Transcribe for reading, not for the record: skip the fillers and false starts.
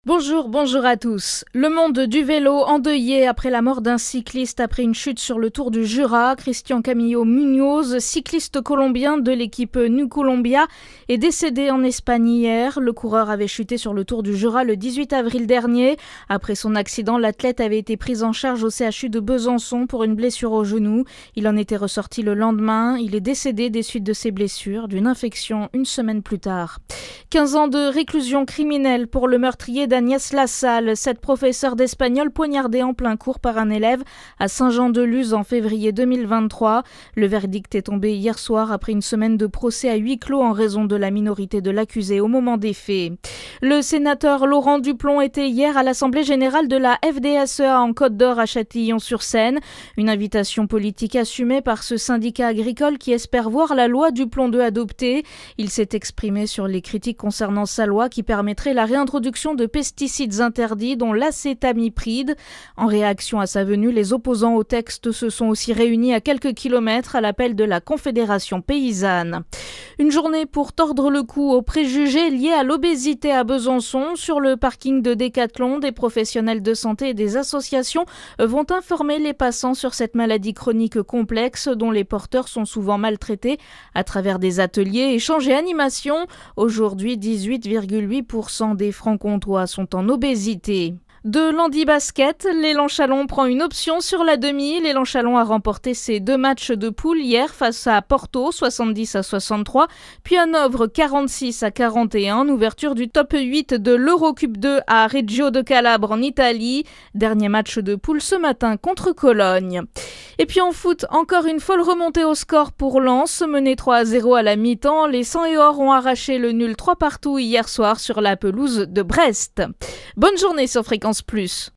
Bonjour à tous. Le monde du vélo endeuillé après la mort d'un cycliste après une chute sur le Tour du Jura. Cristian Camilo Muñoz, cycliste colombien de l'équipe Nu Colombia, est décédé en Espagne hier. Le coureur avait chuté sur le Tour du Jura le 18 avril dernier. Après son accident, l'athlète avait été pris en charge au CHU de Besançon pour une blessure au genou. Il en était ressorti le lendemain. Il est décédé des suites de ses blessures, d'une infection une semaine plus tard. 15 ans de réclusion criminelle pour le meurtrier d'Agnès Lassalle, cette professeure d'espagnol poignardée en plein cours par un élève à Saint-Jean-de-Luz en février 2023. Le verdict est tombé hier soir après une semaine de procès à huis clos en raison de la minorité de l'accusé au moment des faits. Le sénateur Laurent Duplon était hier à l'Assemblée générale de la FDSEA en Côte d'Or à Châtillon-sur-Seine. Une invitation politique assumée par ce syndicat agricole qui espère voir la loi Duplon 2 adoptée. Il s'est exprimé sur les critiques concernant sa loi qui permettrait la réintroduction de pesticides interdits dont l'acétamipride. En réaction à sa venue, les opposants au texte se sont aussi réunis à quelques kilomètres à l'appel de la Confédération paysanne. Une journée pour tordre le cou aux préjugés liés à l'obésité à Besançon. Sur le parking de Décathlon, des professionnels de santé et des associations vont informer les passants sur cette maladie chronique complexe dont les porteurs sont souvent maltraités à travers des ateliers, échanges et animations. Aujourd'hui, 18,8% des Francs-Comtois sont en obésité. De l'handi-basket, l'Élan Chalon prend une option sur la demi. L'Élan Chalon a remporté ses 2 matchs de poule hier face à Porto, 70-63, puis à Hanovre, 46-41. Ouverture du top 8 de l'Eurocup 2 à Reggio de Calabre en Italie. Dernier match de poule ce matin contre Cologne. Et puis en foot, encore une folle remontée au score pour Lens. Mené 3-0 à la mi-temps, les 100 et or ont arraché le nul 3-3 hier soir sur la pelouse de Brest. Bonne journée sur Fréquence Plus.